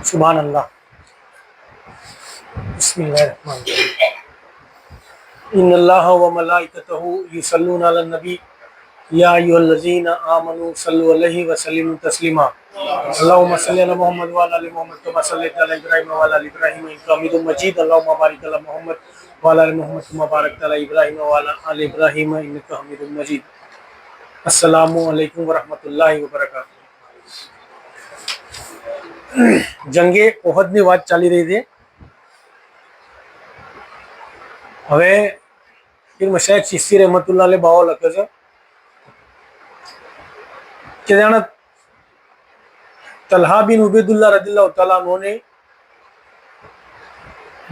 सुभान अल्लाह। बिस्मिल्लाहिर्रहमानिर्रहीम। इन्नल्लाह व मलाइकतहु युसल्लूना अलन नबी या अय्युहल्लज़ीना आमनू सल्लु अलैहि व सल्लिमू तस्लीमा। अल्लाहुम्मा सल्लि अला मुहम्मद व अला आलि मुहम्मद कमा सल्लैता अला इब्राहीम व अला आलि इब्राहीम इन्नका हमीदुम मजीद। अल्लाहुम्मा बारिक अला मुहम्मद व अला आलि मुहम्मद कमा बारकता अला इब्राहीम व अला आलि इब्राहीम इन्नका हमीदुम मजीद। अस्सलामु अलैकुम व रहमतुल्लाहि व बरकातुहू। जंगे ओहदની વાત ચાલી રહી છે। હવે પીર મશાઈખ ચિશ્તી रहमतुल्लाह अलैह બાવો લખે છે કે જાણે તલ્હા બિન ઉબૈદુલ્લાહ રદિયલ્લાહુ તઆલા અન્હુ ને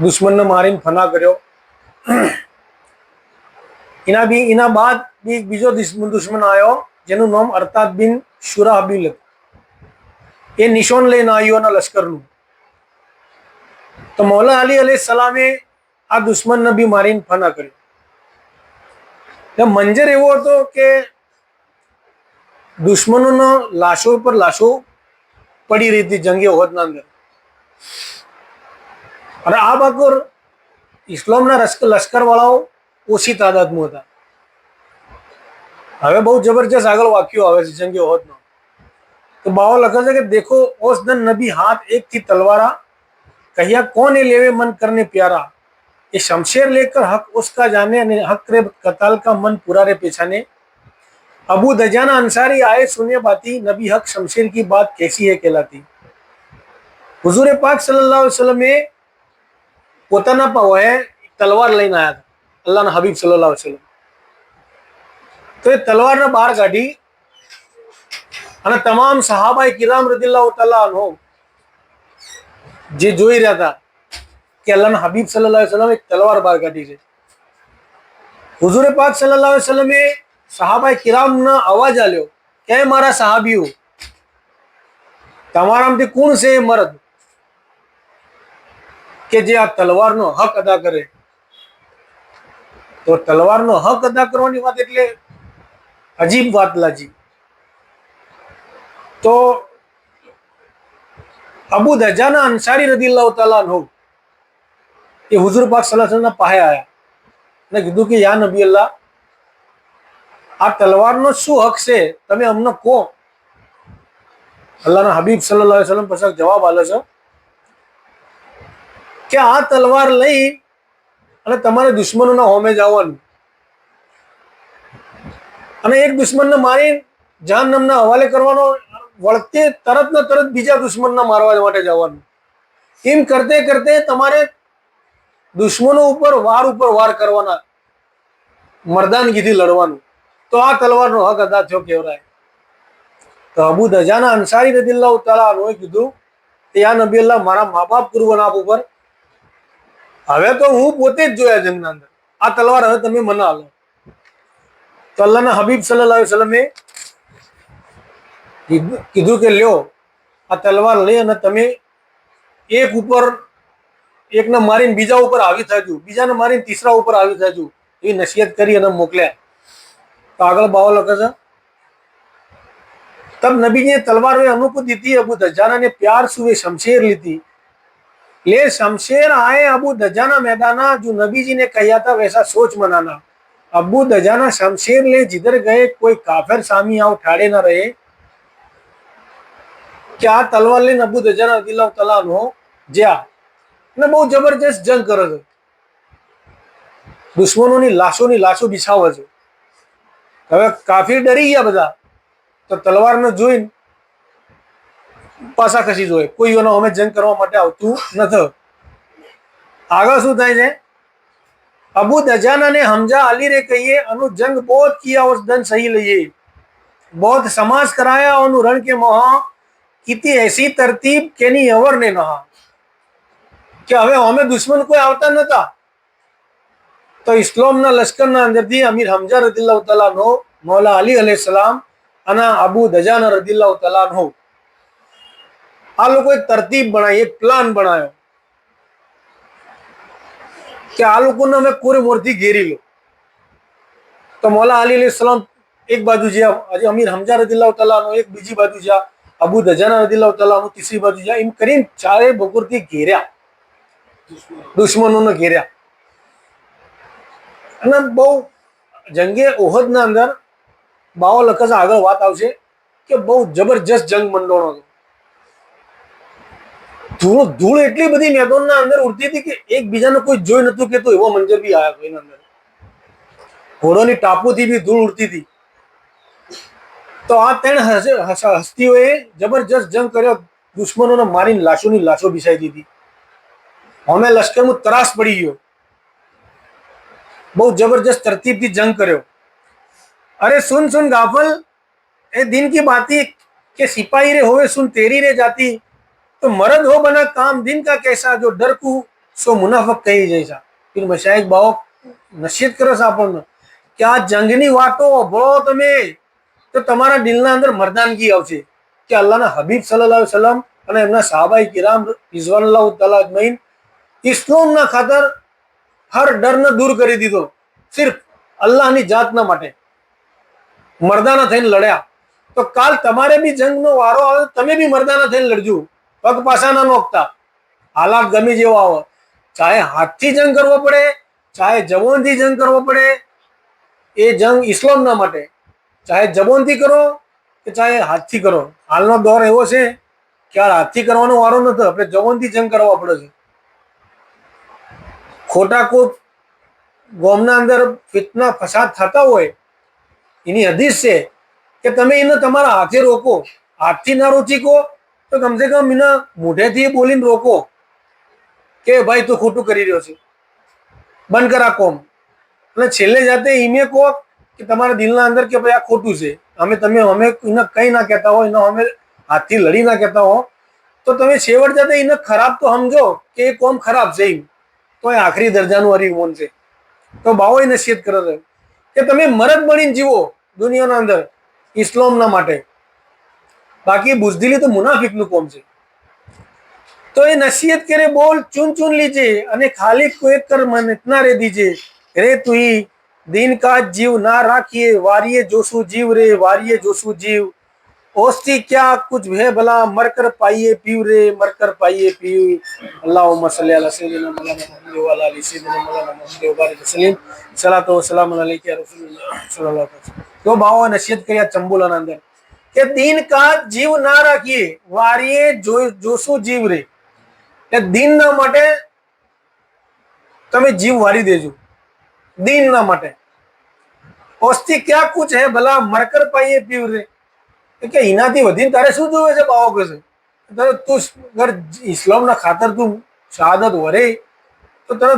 દુશ્મનને મારીને ફના કર્યો। એના બાદ બીજો દુશ્મન આવ્યો જેનું નામ અરતાદ બિન શુરાહબીલ હતું। એ નિશાન લઈને આવ્યો એના લશ્કરનું। તો મૌલા અલી અલૈહિસ્સલામે આ દુશ્મનને બી મારીને ફના કર્યો। મંજર એવો હતો કે દુશ્મનોનો લાશો પર લાશો પડી રહી હતી જંગે ઓહદના અંદર। અને આ બકર ઇસ્લામના લશ્કર વાળાઓ ઓછી તાદાદમાં હતા। હવે બહુ જબરજસ્ત આગળ વાક્યો આવે છે જંગે ઓહદનો। तो बाबा लखा है कि देखो उस दिन नबी हाथ एक थी तलवारा, कहिया कौन है लेवे मन करने प्यारा, ये शमशेर लेकर हक उसका जाने, हक रे कताल का मन पूरा रे पेछाने। अबू दजाना अंसारी आए सुने बाती, नबी हक शमशेर की बात कैसी है कहलाती। हुजूर पाक सल्लल्लाहु अलैहि वसल्लम में पोताना पावे तलवार लઈને आया था अल्लाह ना हबीब सल्लल्लाहु अलैहि वसल्लम। तो ये तलवार ने बाहर काढ़ी અને તમામ સહાબાએ કિરામ રદિયલ્લાહુ તઆલા અન્હુ જે જોઈ રહ્યા હતા કે અલ્લાહના હબીબ સલ્લલ્લાહુ અલૈહિ વસલ્લમ એક તલવાર બહાર કાઢી છે। હુઝુર પાક સલ્લલ્લાહુ અલૈહિ વસલ્લમે સહાબાએ કિરામનો અવાજ આલ્યો કે મારા સહાબીઓ તમારામાંથી કોણ છે એ મર્દ કે જે આ તલવારનો હક અદા કરે। તો તલવારનો હક અદા કરવાની વાત એટલે અજીબ વાત લાગી। तो अबू दजाना अंसारी रदियल्लाहु तआला अन्हु ये हुजूर पाक सल्लल्लाहु अलैहि वसल्लम पाहे आया ने कीधुं कि या नबी अल्लाह आ तलवारनो शुं हक छे तमे अमने को। अल्लाहना हबीब सल्लल्लाहु अलैहि वसल्लम पाछो जवाब आले छे कि आ तलवार लई अने तमारे दुश्मनोना होमे जवानुं अने एक दुश्मनने मारी जहन्नमना हवाले करवानो, वळते तरत ने तरत बीजा दुश्मनने मारवा माटे जवानुं। एम करते करते तमारे दुश्मनों ऊपर वार करवाना, मर्दानगीथी लड़वानुं। तो आ तलवारनो हक अदा थयो केवराय। तो अबू दजाना अंसारी रदियल्लाहु तआला अन्हुए कीधुं कि या नबी अल्लाह मारा माँ बाप कुर्बान आप उपर हवे तो हूँ पोते ज जोया जंगना अंदर, आ तलवार हवे तमे मने आलो। तो अल्लाहना हबीब सल्लल्लाहु अलैहि वसल्लमे कीधुं के ल्यो आ तलवार लई अने तमे एक ऊपर एक ने मारीने बीजा ऊपर हावी थाजो, बीजा ने मारीने तीसरा ऊपर हावी थाजो, ए नसीहत करी अने मोकल्या। तो आगळ बावो लखे छे तब नबी ने तलवार वे अमुक दी थी, अबू दजाना ने प्यार से शमशेर ली थी। ले शमशेर आए अबू दजाना मैदाना, जो नबी जी ने कहा था वैसा सोच मनाना। अबू दजाना शमशेर ले जिधर गए कोई काफिर सामी आओ ठाड़े न रहे। क्या तलवार ले अबू दजाना रदियल्लाहु तआला अन्हु ज्या ने बहुत जबरदस्त जंग करे छे, दुश्मनोनी लाशो बिछावे छे। हवे काफिर डरी गया बधा, तो तलवार ने जोईने पाछा खसी जोए, कोई एनो हमें जंग करवा माटे आवतुं नथी। आगे शुं थाय छे, अबू दजाना ने हमजा अली रे कहिए अनु जंग बहुत किया उस दिन सही लिए, बहुत समाज कराया अनु रण के मोहा, कीती ऐसी तरतीब के नी अवर ने नहा। कि हवे हमें दुश्मन कोई आवता नता। तो इस्लामना लश्करना अंदरथी अमीर हमजा रदियल्लाहु तआला अन्हु, मौला अली अलैहिस्सलाम अने अबू दजाना रदियल्लाहु तआला अन्हु आ लोको एक तरतीब बनाई, एक प्लान बनायो कि आ लोकोने हमें कोरे मोरथी घेरी लो। तो मौला अली अलैहिस्सलाम एक बाजू ज्या, अमीर हमजा रदियल्लाहु तआला अन्हु एक बीजी बाजू ज्या, અબુ દજાના રદિયલ્લાહુ તઆલા અન્હુ તીસરી બાજુ જાય, એમ કરીને ચારે બપોરથી ઘેર્યા, દુશ્મનોને ઘેર્યા. અને બહુ જંગે ઓહદના અંદર બાવો લખે છે, આગળ વાત આવશે કે બહુ જબરજસ્ત જંગ મંડોળો હતો. ધૂળ એટલી બધી મેદાનના અંદર ઉડતી હતી કે એકબીજાને કોઈ જોઈ નતું કે, તો એવો મંજર બી આવ્યો હતો. એના અંદર ઘોડોની ટાપુથી બી ધૂળ ઉડતી હતી. તો આ ત્રણ હસ્તીઓએ જબરજસ્ત જંગ કર્યો, દુશ્મનોને મારીને લાશોની લાશો બિસાઈ દીધી. અમે લશ્કરનું ત્રાસ પડી ગયો, બહુ જબરજસ્ત તરતીબથી જંગ કર્યો. अरे सुन सुन गाफल, ए दिन की बाती के सिपाही रे होवे सुन तेरी रे जाती, तो मर्द हो बना काम दिन का कैसा, जो डर को सो मुनाफक કહી જैसा. फिर मशाइख बाओ નસીહત કરે છે આપણને કે આ જંગની વાતો ભળો તમે તો તમારા દિલના અંદર મર્દાનગી આવશે કે અલ્લાહના હબીબ સલ્લલ્લાહુ અલૈહિ વસલ્લમ અને એમના સહાબાઈ કિરામ રિઝવાનુલ્લાહ તઆલા અજમઈન ઇસ્લામના ખાતર હર ડરને દૂર કરી દીધો, સિર્ફ અલ્લાહની જાતના માટે મર્દાના થઈને લડ્યા. તો કાલ તમારે બી જંગનો વારો આવે, તમે બી મર્દાના થઈને લડજો, પગ પાછા ના નોખતા. હાલાત ગમે જેવો આવે, ચાહે હાથથી જંગ કરવો પડે, ચાહે જબોનથી જંગ કરવો પડે, એ જંગ ઇસ્લામના માટે. ચાહે જબોનથી કરો કે ચાહે હાથથી કરો. હાલનો દોર એવો છે કે હાથથી કરવાનો વારો નથી, આપણે જબોનથી જંગ કરવા પડે છે. ખોટા કોક ગોમના અંદર ફિતના ફસાદ થતા હોય, એની હદીસ છે કે તમે એને તમારા હાથે રોકો. હાથથી ના રોકી કહો તો કમસે કમ એના મોઢેથી બોલીને રોકો કે ભાઈ તું ખોટું કરી રહ્યો છે, બંધ કર આ કોમ. અને છેલ્લે જાતે ઈમે કહો કે તમારા દિલના અંદર કે ભાઈ આ ખોટું છે, અમે એને કંઈ ના કહેતા હો, એને અમે હાથથી લડી ના કહેતા હો, તો તમે છેવટ જાતે એને ખરાબ તો સમજો કે એ કોમ ખરાબ છે, તો એ આખરી દરજાનું હરિમોન છે. તો બાવો એ નસીહત કરે છે કે તમે મરદ બનીને જીવો દુનિયાના અંદર ઇસ્લામના માટે, બાકી બુઝદિલી તો મુનાફિકનું કોમ છે. તો એ નસીહત કરે, બોલ ચुन चुन लीजिए અને ખાલી કોઈ કર મન ઇતના રે દીજે, રે તુઈ दिन का जीव ना राखिए, वारिये जोशु जीव रे, वारिये जोशु जीव, ओस्ती क्या कुछ है भला, मर कर पाइए पीव रे, मर कर पाइए पीव. अल्लाहुम्मा सल्ली अला सय्यिदिना मौलाना मुहम्मद व अला आलि सय्यिदिना मौलाना मुहम्मद व बारिक वसल्लम. सलातो व सलाम अलैका या रसूलल्लाह सल्लल्लाहु अलैहि वसल्लम. तो बाबा नसीहत કર્યા ચંબુલાના અંદર કે दिन का जीव ना राखिए, वारिये जोशु जीव रे, એ દિનના માટે તમે જીવ વારી દેજો, દિનના માટે. ઓસ્તી ક્યા કુછ હે ભલા, મરકર પાઈએ પીવ રે, કે એનાથી વધીને તારે શું જોવે છે બાવો કહે છે. તું અગર ઇસ્લામના ખાતર તું શહાદત વરે તો તને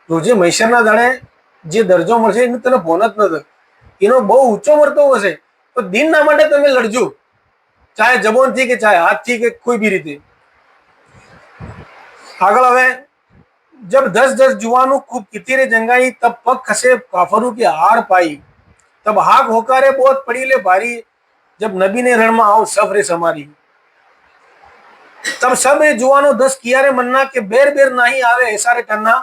રોજે મહેશરના દાડે જે દરજ્જો મળશે એનું તને ફોન જ નથી, એનો બહુ ઊંચો મળતો હશે. તો દિનના માટે તમે લડજો, ચાહે જબોનથી કે ચાહે હાથથી કે કોઈ બી રીતે. આગળ હવે जब 10-10 जुआनों खूब कितीरे जंगाई, तब पग खसे काफरों की हार पाई, तब हाक होकारे बहुत पड़ी ले भारी, जब नबी ने रण में आओ सफरे समारी. तब सब जुआनों 10 किया रे मन्ना के बेर बेर नहीं आवे ऐसा रे टन्ना,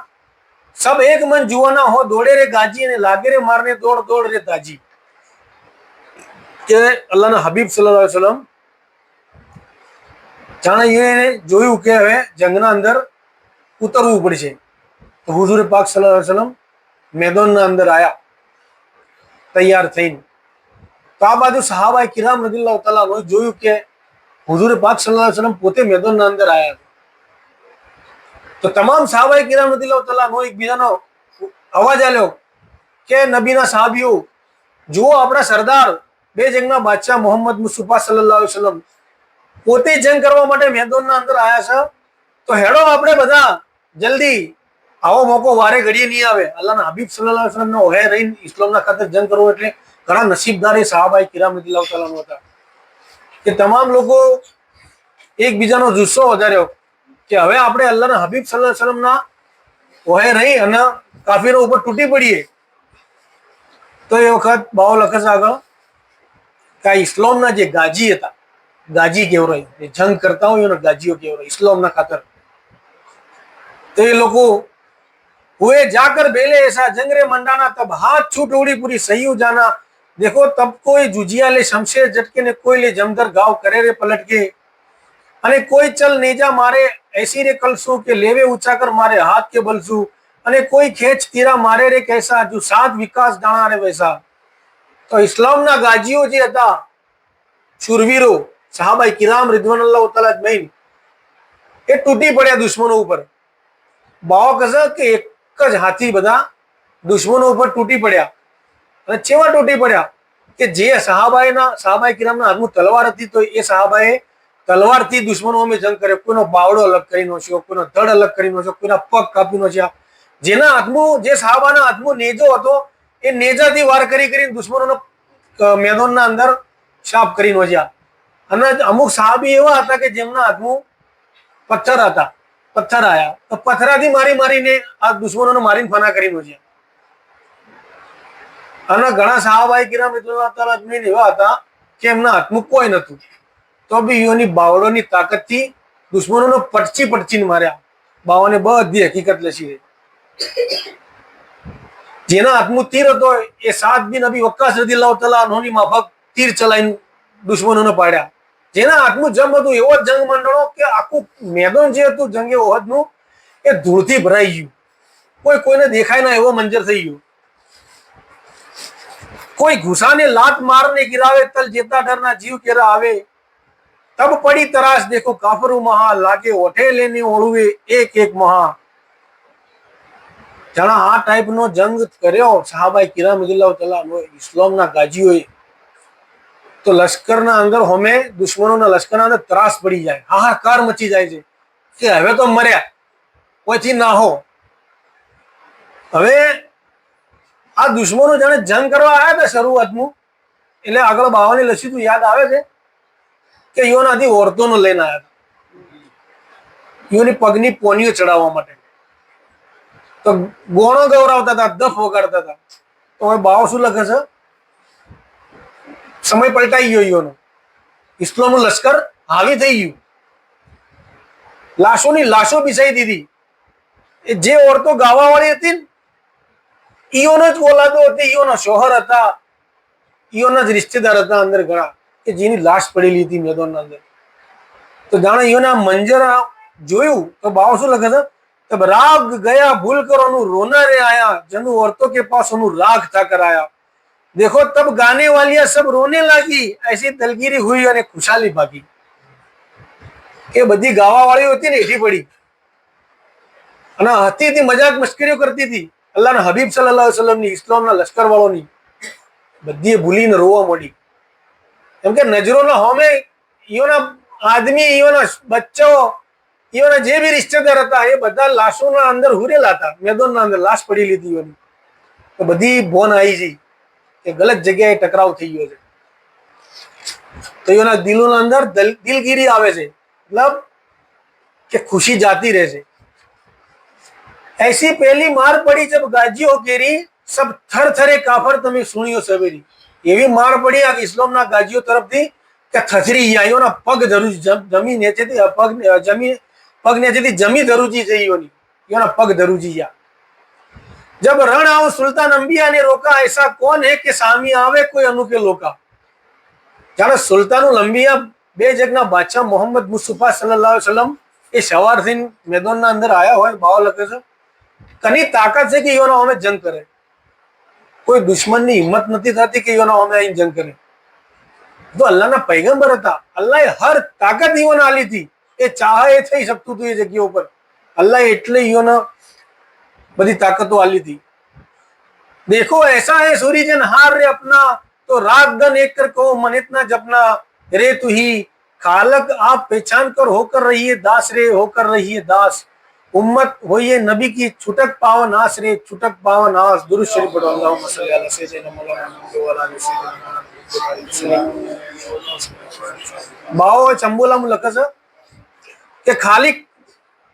सब एक मन जुआना हो दौड़े रे गाजी ने लागे रे मारने दौड़ दौड़ रे ताजी. के अल्लाह ना हबीब सल्लल्लाहु अलैहि वसल्लम जाने ये જોયું કે હવે જંગના અંદર ઉતરવું પડશે. તો હુઝુર પાક સલ્લલ્લાહુ અલૈહિ વસલ્લમ મેદાનના અંદર આયા તૈયાર થઈને. તો આ બાજુ સહાબાએ કિરામ રદિયલ્લાહુ તઆલા અન્હુ જોયું કે હુઝુર પાક સલ્લલ્લાહુ અલૈહિ વસલ્લમ પોતે મેદાનના અંદર આયા. તો તમામ સહાબાએ કિરામ રદિયલ્લાહુ તઆલા અન્હુ એકબીજાનો અવાજ આલ્યો કે નબીના સહાબીઓ જુઓ, આપણા સરદાર બે જંગના બાદશાહ મોહમ્મદ મુસ્તફા સલ્લલ્લાહુ અલૈહિ વસલ્લમ પોતે જંગ કરવા માટે મેદાનના અંદર આયા છે. તો હેડો આપણે બધા જલ્દી, આવો મોકો વારે ઘડીએ નહીં આવે. અલ્લાહના હબીબ સલ્લલ્લાહુ અલૈહિ વસલ્લમનો ઓહે રહીને ઇસ્લામના ખાતર જંગ કરવો એટલે ઘણા નસીબદાર એ સહાબાએ કિરામ રદિયલ્લાહુ તઆલા અન્હુ હતા કે તમામ લોકો એકબીજાનો જુસ્સો વધાર્યો કે હવે આપણે અલ્લાહના હબીબ સલ્લલ્લાહુ અલૈહિ વસલ્લમના ઓહે રહી અને કાફીરો ઉપર તૂટી પડીએ. તો એ વખત બાવો લખે છે આગળ કે આ ઇસ્લામના જે ગાજી હતા, गाजी केवराई, जंग करता हूं ना गाजियों केवराई इस्लाम ना खातर. तो ये लोगों हुए जाकर बेले ऐसा जंगरे मंडाना, तब हाथ छूट उड़ी पूरी सही जाना, देखो तब कोई जुजिया ले शमशेर झटके ने, कोई ले जमदर गांव करे रे पलट के, अने कोई चल नेजा मारे ऐसी रे कलसू के लेवे ऊंचा कर मारे हाथ के बलसू, अने कोई खेच तीरा मारे रे कैसा जो सात विकास दाणा रे वैसा। तो इस्लाम ना गाजीओ जे हता शूरवीरो सहाबाई किराम रिदवानुल्लाह तआला अजमईन એ તૂટી પડ્યા દુશ્મનો ઉપર। બાવો કહેશે કે એક જ હાથી બધા દુશ્મનો ઉપર તૂટી પડ્યા। અને ચેવા તૂટી પડ્યા કે જે સહાબાએ કિરામના હાથમાં તલવાર હતી તો એ સહાબાએ તલવારથી દુશ્મનો અમે જંગ કર્યો। કોઈનો બાવડો અલગ કરી નાખ્યો, કોઈનો ધડ અલગ કરી નાખ્યો, કોઈના પગ કાપી નાખ્યા। જેના હાથમાં જે સહાબાના હાથમાં નેજો હતો એ નેજાથી વાર કરી કરીને દુશ્મનોનો મેદાનના અંદર સાફ કરી નાખ્યા। અને અમુક સહાબી એવા હતા કે જેમના હાથમાં પથ્થર હતા, પથ્થર આયા તો પથ્થરાથી મારી મારીને આ દુશ્મનોને મારીને ફના કરી નાખ્યા। અને ઘણા સહાબાએ કિરામ રદિયલ્લાહુ તઆલા અજમઈન એવા હતા કે એમના હાથમાં કોઈ નહોતું તો બી એની બાવળોની તાકાતથી દુશ્મનોને પટચી પટચીને માર્યા। બાવાને બધી હકીકત લસી રહી। જેના હાથમાં તીર હતો એ સાદ બિન અબી વક્કાસ રદિયલ્લાહુ તઆલા અન્હુની માફક તીર ચલાવીને દુશ્મનોને પાડ્યા। જેના હાથમાં જંગ હતું એવો જંગ મંડળો કે આખું મેદાન જે હતું જંગે ઓહદનું એ ધૂળથી ભરાઈ ગયું। કોઈને દેખાય ના એવો મંજર થઈ ગયો। कोई घुसाने लात मारने गिरावे तल जेता डरना जीव केरा आवे, तब पड़ी तराश देखो काफरू महा लागे ओठे लेने ओळुवे एक एक महा। जना आ टाइप नो जंग कर्यो सहाबाए किराम रदियल्लाहु तआला अन्हु इस्लामना गाजीओए तो लश्करना अंदर होमे दुश्मनोना लश्करना अंदर त्रास पड़ी जाए, हाहाकार मची जाए छे के हवे तो मर्या कोईथी ना हो। हवे आ दुश्मनो जाने जंग करवा आया था शरूआतમાં એટલે આગળ બાવાની લસી તો યાદ આવે છે કે યોનાથી ઓરતોનો લઈને આવ્યા હતા યોની પગની પોનીઓ ચડાવવા માટે। તો ગોણો ગૌરાવતા હતા, દફ વગાડતા હતા। તો હવે બાવો શું લખે છે સમય પલટાઈ ગયો યોનો, ઇસ્લામનું લશ્કર હાવી થઈ ગયું। લાશોની લાશો બિસાઈ દીધી। જે ઓરતો ગાવાવાળી હતી ઈઓનો જ ઓલાદો હતી, ઈઓનો શોહર હતા, ઈઓના જ રિશ્તેદાર હતા અંદર ઘણા કે જેની લાશ પડેલી હતી મેદાનના અંદર। તો જાણે ઈઓના મંજર જોયું તો બાવો શું લખે છે तब राग गया भूल कर ओनु रोना रे आया, जनु औरतों के पास ओनु राग था कर आया। देखो तब गाने वालियां सब रोने लगी, ऐसी दलगीरी हुई और खुशहाली भागी। के बधी गावा वाली होती ने एठी पड़ी અને હતી હતી, મજાક મસ્કરીઓ કરતી હતી। અલ્લાહના હબીબ સલ્લલ્લાહુ અલૈહિ વસલ્લમ ની ઇસ્લામના લશ્કર વાળોની બધી ભૂલીને રોવા મળી। કેમ કે નજરોના હોમે ઈઓના આદમી, ઈઓના બચ્ચો, ઈઓના જે બી રિશ્તેદાર હતા એ બધા લાશોના અંદર હુરેલા હતા। મેદાનના અંદર લાશ પડી લીધી ઈઓની। તો બધી ભોન આવી છે કે ગલત જગ્યાએ ટકરાવ થઈ ગયો છે। તો ઈઓના દિલોના અંદર દિલગીરી આવે છે, મતલબ કે ખુશી જાતી રહે છે। ऐसी पहली मार पड़ी जब गाजियों केरी, सब थर थरे काफर तमे सुनियो सवेरी। एवी मार पड़ी आ इस्लामना गाजियों तरफ थी के थथरी आयो ना पग धरुज जमी नेचे थी पग नेचे थी जमी धरुजी जईयोनी योना पग धरुजी या। जब रण आओ सुल्तान अंबिया ने रोका, ऐसा कौन है कि सामी आवे कोई अनूठे लोका। जाने सुल्तानुल अंबिया बे जगना बादशाह मोहम्मद मुस्तफा सल्लल्लाहु अलैहि वसल्लम ए सवार थी मैदानना अंदर आया होय। बाव लखे छे कनी ताकत से कि योना हमें जंग करे, कोई दुश्मन की हिम्मत नहीं थी कि योना हमें जंग करे। तो अल्लाह ना पैगंबर था, अल्लाह हर ताकत योना आली थी, ये चाहे थई सकतु तो ये जगह पर अल्लाह एटले योना बड़ी ताकतों आली थी। देखो ऐसा है सूरी जन हार रे अपना, तो रात दिन एक कर को मन इतना जपना रे तू ही खालक आप पहचान कर होकर रहिए दास रे, होकर रहिए दास। उम्मत होइए नबी की छुटक पावन आस रे, छुटक पावन आस। दुरूद शरीफ पढ़ो अल्लाहुम्मा सल्ली अला सय्यिदिना मौलाना मुहम्मद व अला आलि सय्यिदिना। बाओ चंबोला में लखे छे के खाली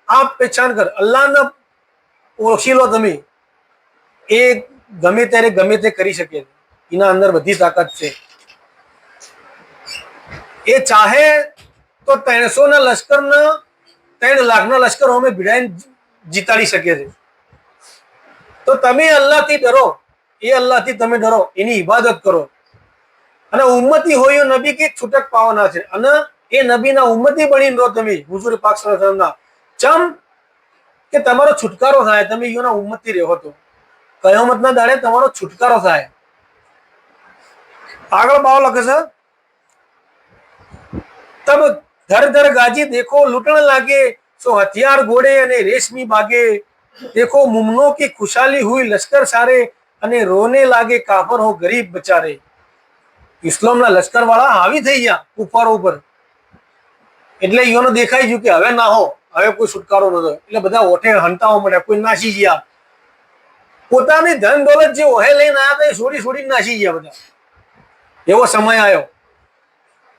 आप पहचान कर अल्लाह ने ओळखी लो तमे, ए गमे त्यारे गमे ते करी शके, एना अंदर बधी ताकत छे। ए चाहे तो 300 ना लश्कर ना 3 लाख ना लश्कर हमें भिड़ाई जीताड़ी सके छे। तो तमे अल्लाह थी डरो, ये अल्लाह थी तमे डरो, एनी इबादत करो। અને ઉમ્મતી હોય એ નબી કે છૂટક પાવાના છે અને એ નબીના ઉમ્મતી બનીને રહો તમે હુજુર પાક સલ્લલ્લાહુ અલૈહિ વસલ્લમના ચમ કે તમારો છુટકારો થાય તમે ઈયોના ઉમ્મતી રહો તો કયામતના દાડે તમારો છુટકારો થાય આગળ બાવ લખે છે તબ ધર ધર ગાજી દેખો લૂંટણ લાગે સો હથિયાર ઘોડે અને રેશમી બાગે देखो मुमनो की खुशहाली हुई लश्कर सारे અને રોને લાગે કાફર હો ગરીબ બચારે ઇસ્લામના લશ્કર વાળા હાવી થઈ ગયા કુફારો ઉપર એટલે ઈયોને દેખાઈ ગયું કે હવે ના હો હવે કોઈ છુટકારો નતો એટલે બધા ઓઠે હંતાવા મળ્યા કોઈ નાસી ગયા પોતાની ધન દોલત જે ઓહે લઈને આવ્યા હતા એ છોડી છોડીને નાસી ગયા બધા એવો સમય આવ્યો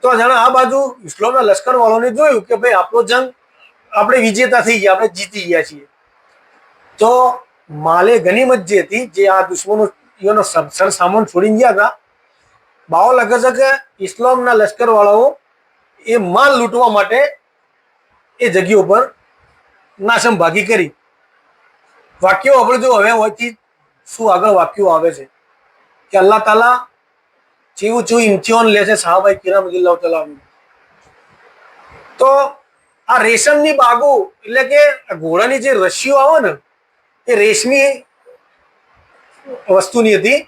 તો જાણે આ બાજુ ઇસ્લામના લશ્કર વાળોને જોયું કે ભાઈ આપણો જંગ આપણે વિજેતા થઈ ગયા આપણે જીતી ગયા છીએ તો માલે ગનીમત જે હતી જે આ દુશ્મનો ઈયોનો સર સામાન છોડીને ગયા હતા બાવો લખે છે કે ઇસ્લામના લશ્કર વાળાઓ એ માલ લૂંટવા માટે એ જગ્યા ઉપર નાસમ ભાગી કરી વાક્યો આપણે જો હવે હોયથી શું આગળ વાક્યો આવે છે કે અલ્લાહ તાલા ચેવું ચેવું ઇમ્તિહાન લે છે સાહાબાઈ કિરામ રદિયલ્લાહુ તઆલા તો આ રેશમની બાગો એટલે કે ઘોડાની જે રશીઓ આવે ને એ રેશમી વસ્તુની હતી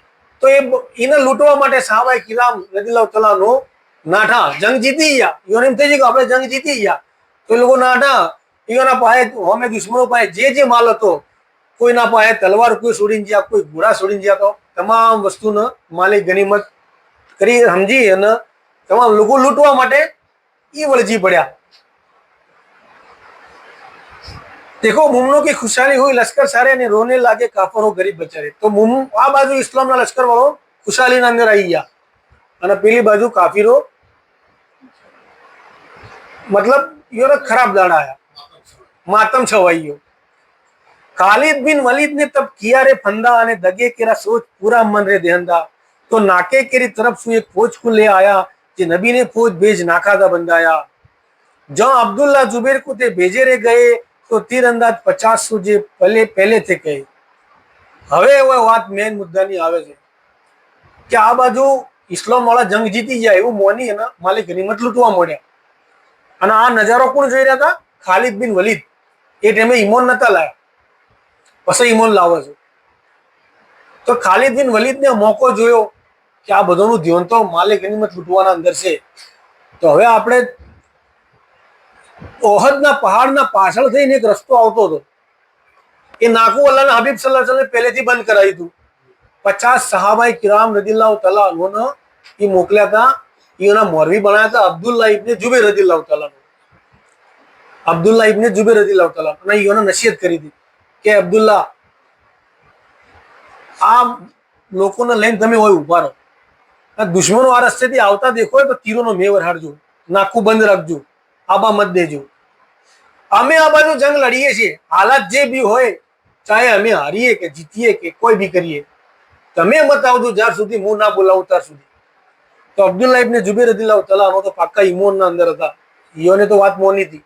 તો એને લૂંટવા માટે સાહાબાઈ કિરામ રદિયલ્લાહુ તઆલાનો નાઠા જંગ જીતી ગયા ઈયોને એમ થઈ ગયું કે આપણે જંગ જીતી ગયા તો એ લોકો નાઠા ઈયોના પાસે અમે દુશ્મનો પાસે જે માલ હતો કોઈના પાસે તલવાર કોઈ છોડીને ગયા કોઈ ઘોડા છોડીને ગયા તો તમામ વસ્તુનો માલિક ગનીમત કરી સમજી અને તમામ લોકો લૂંટવા માટે એ વળજી પડ્યા देखो मुमनो की खुशहाली हुई लश्कर सारे ने रोने लागे काफरो गरीब बचारे तो आ बाजू इस्लामना लश्कर वाળો ખુશાલીના અંદર આવી ગયા અને પેલી બાજુ કાફીરો मतलब ઈયોને ખરાબ દાડા આયા માતમ છવાઈ ગયો खालिद बिन वलीद ने तब किया रे फंदा અને दगे केरा सोच पूरा मन रे देहंदा तो नाके केरी तरफ से एक फौज को ले आया जे नबी ने फौज भेज नाका दा बंदाया जो अब्दुल्ला जुबैर को ते भेजे रे गए तो तीरंदाज 50 सूजे पहले थे कहे હવે એવો વાત મેન મુદ્દાની આવે છે કે આ બાજુ ઇસ્લામ વાળા જંગ જીતી જાય એવું મોની અને માલિક ગનીમત લૂંટવા મળ્યા અને આ નજારો કોણ જોઈ રહ્યા હતા ખાલિદ બિન વલીદ એ ટાઈમે ઈમાન નતા લાયા પછી ઈમાન લાવે છે તો ખાલિદ બિન વલીદને મોકો જોયો કે આ બધાનું ધ્યાન તો માલિક ગનીમત લૂંટવાના અંદર છે તો હવે આપણે ઓહદના પહાડના પાછળ થઈને એક રસ્તો આવતો હતો એ નાકુ અલ્લાહના હબીબ સલ્લલ્લાહુ અલૈહિ વસલ્લમ પહેલેથી બંધ કરાવી હતું 50 સહાબાઈ કિરામ રદિયલ્લાહુ તઆલા અન્હુને એ મોકલ્યા હતા એના મોરવી બનાવ્યા હતા અબ્દુલ્લાહ ઇબ્ન જુબૈર રદિયલ્લાહુ તઆલા અબ્દુલ્લાહ ઇબ્ન જુબૈર રદિયલ્લાહુ તઆલા અને એને નસીહત કરી હતી કે અબ્દુલ્લાહ આ લોકોને લઈને તમે હોય ઉભા રહો દુશ્મનો આ રસ્તેથી આવતા દેખો તો તીરોનો મેવર હારજો નાકું બંધ રાખજો આબા મત દેજો અમે આ બાજુ જંગ લડીએ છીએ હાલાત જે બી હોય ચાહે અમે હારીએ કે જીતીએ કે કોઈ બી કરીએ તમે મત આવજો જ્યાર સુધી હું ના બોલાવું ત્યાર સુધી તો અબ્દુલ્લાહ ઇબ્ન જુબૈર રદિયલ્લાહુ તઆલા અન્હુ તો પાક્કા ઈમાનના અંદર હતા ઈયોને તો વાત મોની હતી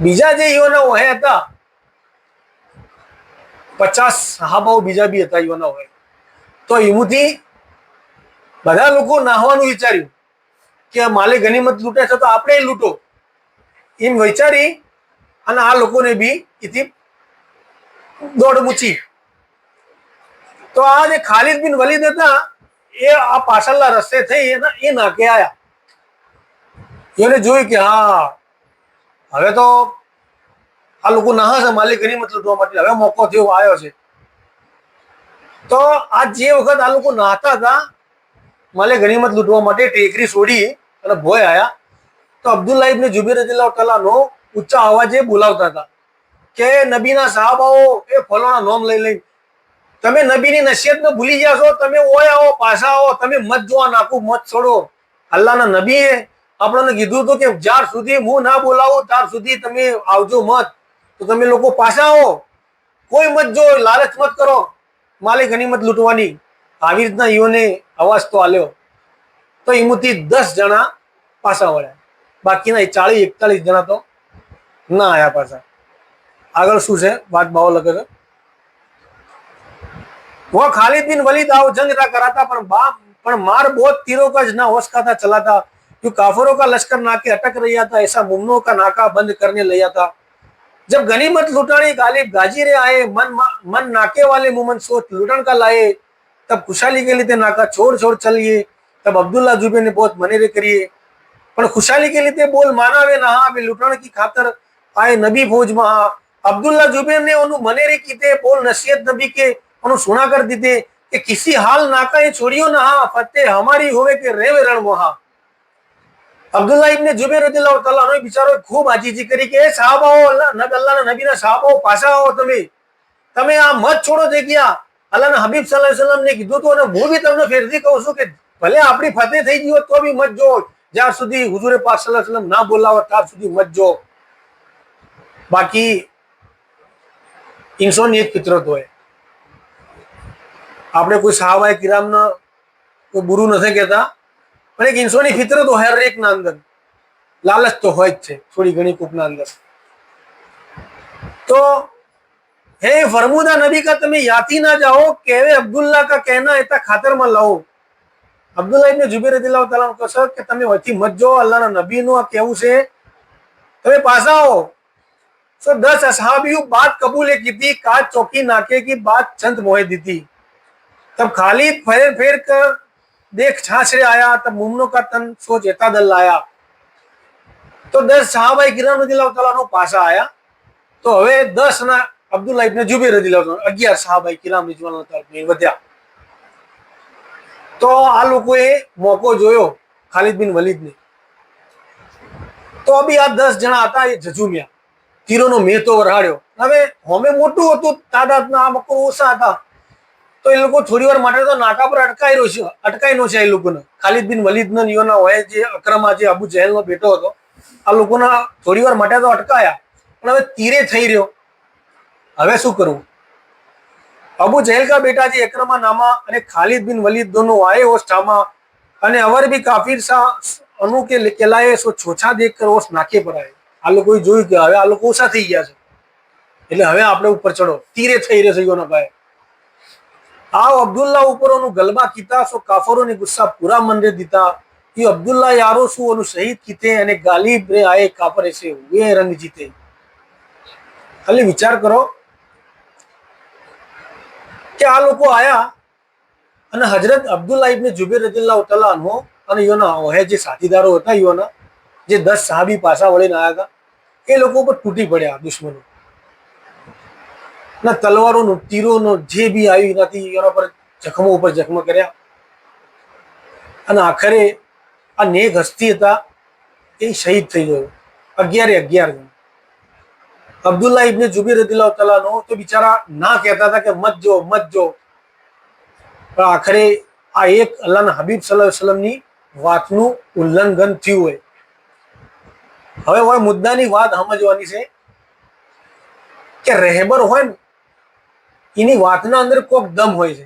બીજા જે ઈયોના ઓહે હતા 50 સહાબાઓ બીજા બી હતા ઈયોના ઓહે તો ઈમુથી બધા લોકો નાહવાનું વિચાર્યું કે માલે ગનીમત લૂંટે છે તો આપણે લૂંટો એમ વિચારી અને આ લોકોને બી એથી દોડ મૂચી તો આ જે ખાલિદ બિન વલીદ હતા એ આ પાછળના રસ્તે થઈ એ નાકે આયા એને જોયું કે હા હવે તો આ લોકો નાહે છે માલે ગનીમત લૂંટવા માટે હવે મોકો થયો આવ્યો છે તો આ જે વખત આ લોકો નાહતા હતા માલે ગનીમત લૂંટવા માટે ટેકરી છોડી અને ભોય આયા તો અબ્દુલ્લાહ ઇબ્ન જુબૈર રદિયલ્લાહુ તઆલાનો ઊંચા અવાજે બોલાવતા હતા કે નબીના સહાબાઓ એ ફલોના નામ લઈ લઈ તમે નબીની નસીહતને ભૂલી ગયા છો તમે ઓય આવો પાછા આવો તમે મત જોવા નાખું મત છોડો અલ્લાહના નબીએ આપણને કીધું હતું કે જ્યાર સુધી હું ના બોલાવું ત્યાર સુધી તમે આવજો મત તો તમે લોકો પાછા આવો કોઈ મત જો લાલચ મત કરો માલે ગનીમત લૂંટવાની આવી રીતના ઈઓને અવાજ તો આલ્યો તો એમાંથી 10 જણા પાછા વળ્યા બાકીના 40-41 જણા તો ના આયા પાછા આગળ શું છે વાત બાવો લગે છે वो खालिद बिन वलीद आओ जंग था कराता पर पर मार बहुत तीरों का जना होश का था चला था, क्यों काफरों का लश्कर नाके अटक रहा था, ऐसा मुमनों का नाका बंद करने लिया था। जब गनीमत लुटाने गालिब गाजी रे आए, मन नाके वाले मुमन सोच लुटन का लाए, तब खुशहाली के लिए नाका छोड़ छोड़ चलिए। तब अब्दुल्ला जुबे ने बहुत मनेरे करिए, पर खुशहाली के लिए बोल माना वे नहा वे लुटन की खातर आए नबी फौज महा। अब्दुल्ला जुबेर ने उन्होंने मनेरे कीते बोल नसीहत नबी के उन्होंने सुना कर दीते कि किसी हाल नाका ये छोड़ियो नहा, फतेह हमारी होवे के रेवे रण मोहा। अब्दुल्ला इब्ने जुबैर रदियल्लाहु ताला अन्हु बिचारो खूब आजीजी करी के साहबाओ अल्लाह नबी ना साहबाओ पासा आओ, તમે આ મત છોડો દે ગયા। અલ્લાહના હબીબ સલ્લલ્લાહુ અલૈહિ વસલ્લમ ને કીધું તો, અને હું બી તમને ફેરથી કહું છું કે ભલે આપણી ફતેહ થઈ ગઈ હોત તો બી મત જો, જ્યાં સુધી હુજુરે પાક સલ્લલ્લાહુ અલૈહિ વસલ્લમ ના બોલાવો ત્યાં સુધી મત જો। બાકી इंसानी एक फितरत હોય, આપણે કોઈ સહાબાએ કિરામના કોઈ બુરું નથી કહેતા, પણ એક इंसानी फितरत હોય હર એકના અંદર, લાલચ તો હોય જ છે થોડી ઘણી કોકના અંદર। तो हे फरमूदा नबी का તમે યાથી ના જાઓ, કહેવે અબ્દુલ્લા का कहना એતા ખાતર માં લાવો। અબ્દુલ્લા ઇબ્ને જુબૈર રદિયલ્લાહુ તાલા કહે છે કે તમે વથી મત જો, અલ્લાહના નબીનું આ કહેવું છે, તમે પાછા આવો। तो 10 असहाबियों बात कबूल की थी, काज चौकी नाके की बात चंद मोहे दी थी। तब खालिद फेर फेर कर देख छाछरे आया, तब मुमनों का तन सोच एता दल लाया। तो 10 सहाबा किराम रदियल्लाहु ताला नो पासा आया, तो हवे 10 ना अब्दुल्ला इब्ने जुबैर रदियल्लाहु ताला 11 सहाबा किराम रदियल्लाहु ताला વધ્યા। तो આ લોકોએ મોકો જોયો ખાલિદ બિન વલીદને। તો અભી આ 10 જણા હતા એ જજુમ્યા, તીરોનો મેતો વરાડ્યો। હવે હોમે મોટું હતું, તાદાદના આ મકો ઓછા હતા, તો એ લોકો થોડીવાર માટે તો નાકા પર અટકાઈનો છે એ લોકોને। ખાલિદ બિન વલીદનો નિયોના હોય જે અકરમા જે અબુ જહેલનો બેટો હતો, આ લોકોના થોડીવાર માટે તો અટકાયા, પણ હવે તીરે થઈ રહ્યો, હવે શું કરવું। અબુ જહેલ કા બેટા જે અકરમા નામા અને ખાલિદ બિન વલીદ दोनों आए उस ठामा, અને અવર भी કાફિર सा અનુ के કેલાએ સો છોછા દેખ कर उस नाके पर आए। આ લોકોએ જોયું કે હવે આ લોકો ઓછા થઈ ગયા છે, એટલે હવે આપણે ઉપર ચડો, તીરે થઈ રહ્યો છે યોના ભાઈ। આવ અબ્દુલ્લા ઉપરોનું ગલબા કીતા, સો કાફરોને ગુસ્સા પૂરા મંદે દીતા। ये અબ્દુલ્લા यारो શું ઓનું શહીદ કીતે, અને ગાલિબ રે આए કાફર એસે હુએ રંગ જીતે। ખાલી વિચાર કરો કે આ લોકો આયા અને હજરત અબ્દુલ્લા ઇબ્ને જુબૈર રદિયલ્લાહુ તાલા અન્હુ અને યોના ઓહે જે સાથીદારો હતા, યોના જે 10 સહાબી પાછા વળીને આયા હતા, એ લોકો પર તૂટી પડ્યા દુશ્મનો ના તલવારોનો તીરોનો જે બી આવ્યું એનાથી એના પર જખમો ઉપર જખમ કર્યા, અને આખરે આ નેક હસ્તી હતા એ શહીદ થઈ ગયો। 11 જણ। અબ્દુલ્લા ઇબ્ને જુબૈર રદિયલ્લાહુ તાલા નો તો બિચારા ના કહેતા હતા કે મત જો મત જો, પણ આખરે આ એક અલ્લાહના હબીબ સલ્લલ્લાહુ અલૈહિ વસલ્લમની વાતનું ઉલ્લંઘન થયું હોય। હવે હોય મુદ્દાની વાત સમજવાની છે કે રહેબર હોય ને એની વાતના અંદર કોક દમ હોય છે।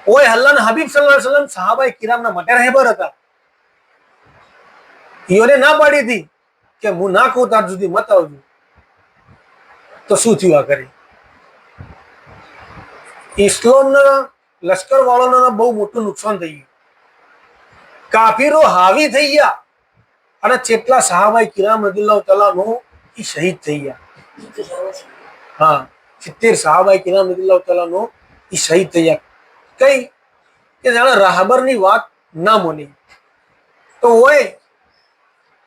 ઓય અલ્લાહના હબીબ સલ્લલ્લાહુ અલૈહિ વસલ્લમ સહાબાએ કિરામના માટે રહેબર હતા, ઈઓને ના પાડી હતી કે હું ના કહું ત્યાર સુધી મત આવજો, તો શું થયું આખરે ઇસ્લામના લશ્કર વાળાને બહુ મોટું નુકસાન થઈ ગયું। કાફીરો હાવી થઈ ગયા અને જેટલા સહાબાએ કિરામ રદિયલ્લાહુ તાલા નો એ શહીદ થઈ ગયા। હા, 70 સહાબાએ કિરામ રદિયલ્લાહુ તાલા નો એ શહીદ થઈ ગયા। કઈ કે જાણે રાહબરની વાત ના માની, તો હોય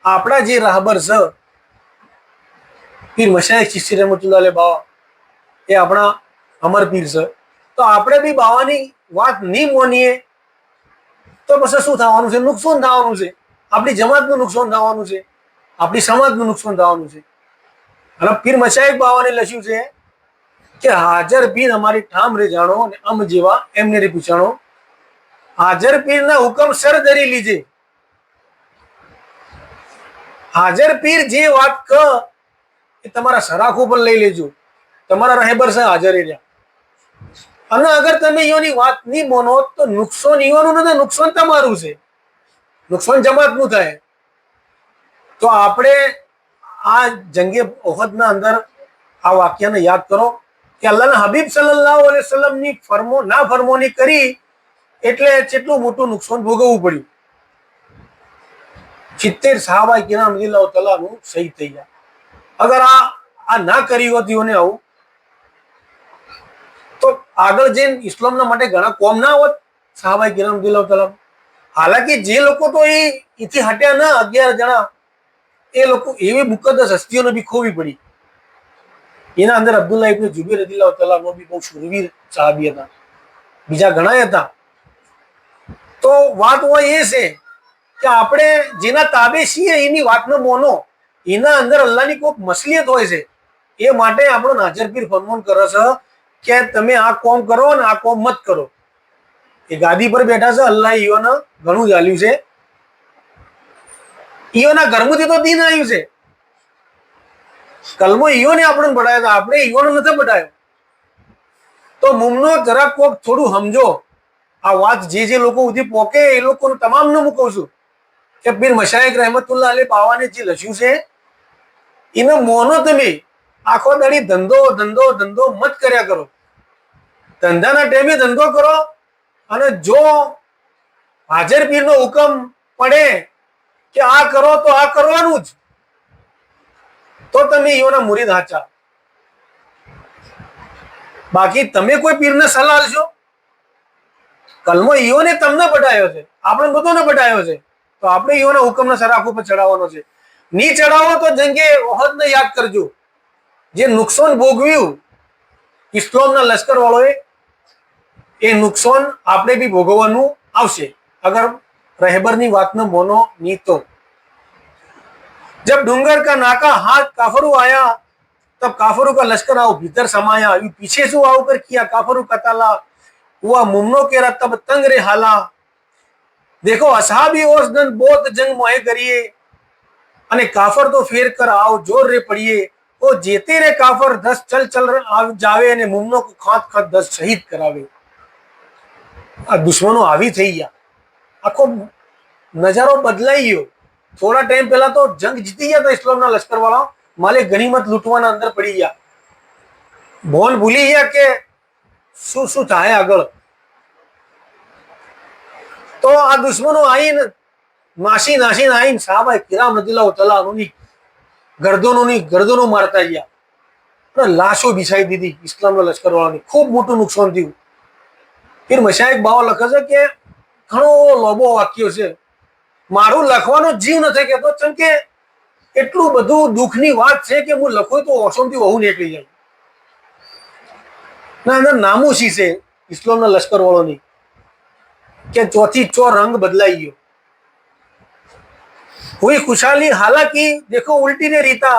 આપણા જે રાહબર છે પીર મશાઈખ ચિશ્તી રહેમતુલ્લાહ અલૈહ બાવા, એ આપણા અમર પીર છે, તો આપણે બી બાવાની વાત નહીં માનીએ તો પછી શું થવાનું છે? નુકસાન થવાનું છે, આપણી જમાતનું નુકસાન થવાનું છે, આપણી સમાજનું નુકસાન થવાનું છે। અને પીર મશાઈખ બાવાને લખ્યું છે કે હાજર પીર અમારી ઠામ રે જાણો, અને અમ જેવા એમને રે પૂછાણો। હાજર પીરના હુકમ સર ધરી લીજે, હાજર પીર જે વાત ક એ તમારા સરાખો પર લઈ લેજો, તમારા રહેબર છે હાજર રહ્યા। અને અગર તમે ઈયોની વાત નહીં માનો તો નુકસાન ઈયોનું નથી, નુકસાન તમારું છે, નુકસાન જમાતનું થાય। તો આપણે આ જંગે ઓહદના અંદર આ વાક્યને યાદ કરો કે અલ્લાહના હબીબ સલ્લલ્લાહુ અલૈહિ વસલ્લમની ના ફરમાની કરી એટલે કેટલું મોટું નુકસાન ભોગવવું પડ્યું. 70 સહાબાએ કિરામ રદિયલ્લાહુ તઆલા નું શહીદ થઈ ગયા. અગર આ ના કરી હોત ને આવું, તો આગળ જઈને ઇસ્લામના માટે ઘણા કોમ ના હોત સહાબાએ કિરામ રદિયલ્લાહુ તઆલા. હાલાકી જે લોકો તો એથી હટ્યા ના 11 જણા, એ લોકો એવી મુકદ્દસ હસ્તીઓને બી ખોવી પડી. એના અંદર અબ્દુલ્લાહ ઇબ્ન જુબૈર રદિયલ્લાહુ તઆલા નો બી બહુ શૂરવીર સહાબી હતા, બીજા ઘણા હતા. તો વાત હોય એ છે કે આપણે જેના તાબે છીએ એની વાતનો મોનો, એના અંદર અલ્લાહની કોઈક મસલિયત હોય છે. એ માટે આપણો નાજર પીર ફરમાન કરે છે કે તમે આ કોમ કરો ને આ કોમ મત કરો. એ ગાદી પર બેઠા છે, અલ્લાહ ઈઓને ઘણું ચાલ્યું છે. ઈઓના ઘરમાંથી તો દીન આવ્યું છે. કલમો ઈઓને આપણને પડાયો હતો, આપણે ઈઓને નથી પડાયો. તો મુમનો જરાક કોક થોડું સમજો. આ વાત જે લોકો સુધી પોકે એ લોકોને તમામને હું કહું છું કે પીર મશાઇખ રહેમતુલ્લાહ અલૈહ બાવાને જે લખ્યું છે એને મોનો. તમે આખો દાડી ધંધો ધંધો ધંધો મત કર્યા કરો. ધંધાના ટાઈમે ધંધો કરો, અને જો હાજર પીરનો હુકમ પડે કે આ કરો તો આ કરવાનું જ, તો તમે ઈઓના મુરીદ હાચા. બાકી તમે કોઈ પીરને સલાહ આલશો? કલમો ઈઓને તમને પટાયો છે, આપણે બધાને પટાયો છે. તો આપણે ઈઓના હુકમને સરાફ ઉપર ચડાવવાનો છે. નહીં ચડાવો તો જંગે ઓહદને યાદ કરજો. જે નુકસાન ભોગવ્યું ઇસ્લામના લશ્કર વાળોએ, એ નુકસાન આપણે બી ભોગવવાનું આવશે અગર रहबर बात न मोनो नी तो। जब डूंगर का नाका हाथ काफरू आया तब काफरू का लश्कर आओ भीतर समाया, पीछे से आओ कर किया काफरू कताला हुआ मुमनो के रहा तब तंग रे हाला। देखो असहाबी ओस दिन बहुत जंग मोहे करिए अने काफर तो फेर कर आओ जोर रे पड़िए। वो जेते रे काफर 10 चल चल जावे ने मुमनो को खात खात 10 शहीद करावे। आ दुश्मनों आवी थई गया, आखो नजारो बदलाई गयो। थोड़ा टाइम पहला तो जंग जीती गया था इस्लाम ना लश्कर वाला, माले गनीमत लूटवाना अंदर पड़ी गया, बोल भूली गया के शू शू थाय आगळ। तो आ दुश्मनों आईन नाशी नाशी आईन साहबा किराम रदियल्लाहु तआला अन्हुनी गर्दनों मारता गया, लाशो बिछाई दीधी इस्लाम ना लश्कर वाला ने। खूब मोटू नुकसान थयुं। फिर मशाइख बावा लखे छे के घणो लोबो वाक्यो छे, मारू लखवानो जीव नथी कहेतो, चम के એટલું બધું દુઃખની વાત છે કે હું લખું તો ઓસોમથી વહુ નીકળી જાય ના અંદર નામુસી છે ઇસ્લામના લશ્કર વાળોની કે ચોથી ચો રંગ બદલાઈ ગયો। हुई खुशहाली हालांकि देखो उल्टी ने रीता,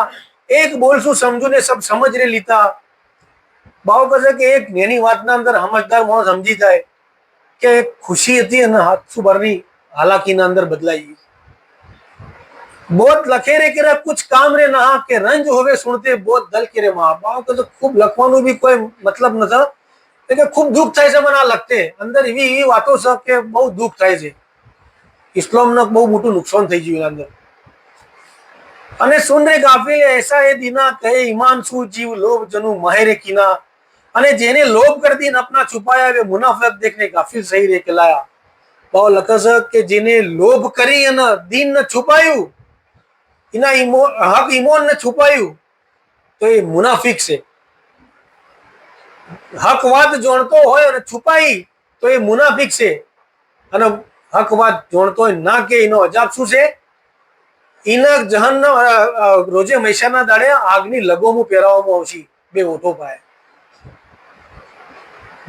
एक बोल शू समझू ने सब समझ रे लीता। बाव कहे कि एक नेनी वातना अंदर समझदार माणस समझी जाए કે ખુશી હતી અને હાથ ભરની હાલાકી ના અંદર બદલાઈ ગઈ। बहुत लखे रे के कुछ काम रे ना के रंज होवे सुनते बहुत दल के रे मां बाप तो खूब लखवानो भी कोई मतलब न था, लेकिन खूब दुख थाय छे मना लगते अंदर एवी वातो छ के बहुत दुख थाय छे। इस्लाम ने बहुत मोटू नुकसान થઈ ગયું અંદર। અને सुन रे गाफिल ऐसा है दीना कहे ईमान सु जीव लोभ जनु माहिर कीना, અને જેને લોભ કરતી अपना છુપાયા वे मुनाफिक देखने गाफिल सही रे कहलाया। બાવ લખે છે કે જેને લોભ કરી અને દીન ને છુપાયું, એના હક ઈમાન ને છુપાયું તો એ મુનાફિક છે। હક વાત જાણતો હોય અને છુપાઈ તો એ મુનાફિક છે, અને હક વાત જાણતો હોય ના કે એનો અજાબ શું છે, એના જહન્નમ રોજે મૈસાના દાડે આગની લગોમું પહેરાવવામાં આવશે બે ઓઠો પાય।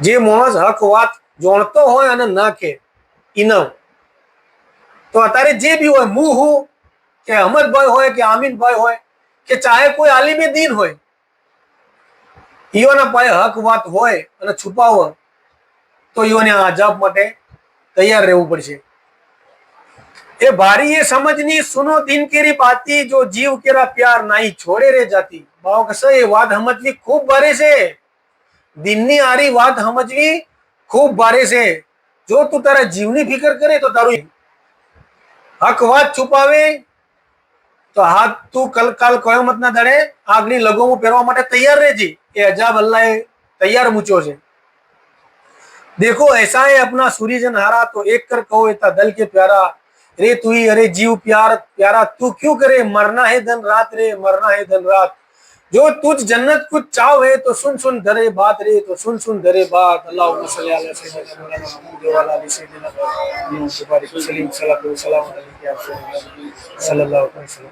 જે માણસ હક વાત જાણતો હોય અને ના કે ઇનામ, તો અત્યારે જે બી હોય હું હું કે અહમદભાઈ હોય કે આમીનભાઈ હોય કે ચાહે કોઈ આલિમે દીન હોય, ઈઓના પાસે હક વાત હોય અને છુપાવો તો ઈઓને આજાબ માટે તૈયાર રહેવું પડશે। એ ભારી એ સમજની સુનો દિન કેરી બાતી જો જીવ કેરા પ્યાર નાઈ છોડે રે જાતી। બાવ કસે એ વાત સમજવી ખૂબ ભારે છે, દિનની આરી વાત સમજવી ખૂબ ભારે છે। જો તું તારા જીવની ફિકર કરે તો તારું હક વાત છુપાવે તો હાથ તું કાલ કયામતના દાડે આગની લગોમું પહેરવા માટે તૈયાર રહેજે। એ અજાબ અલ્લાહે તૈયાર મૂક્યો છે। देखो ऐसा है अपना सूर्यजन हारा, तो एक कर कहो इतना दल के प्यारा। रे तू ही अरे जीव प्यार प्यारा, तू क्यों करे मरना है दिन रात रे, मरना है दिन रात। जो तुझ जन्नत कुछ चाव है, तो सुन सुन धरे बात रे, तो सुन सुन धरे बात। अल्लाहुम्मा सल्ली अला सय्यिदिना मौलाना मुहम्मद व अला आलि सय्यिदिना सल्लल्लाहु अलैहि वसल्लम।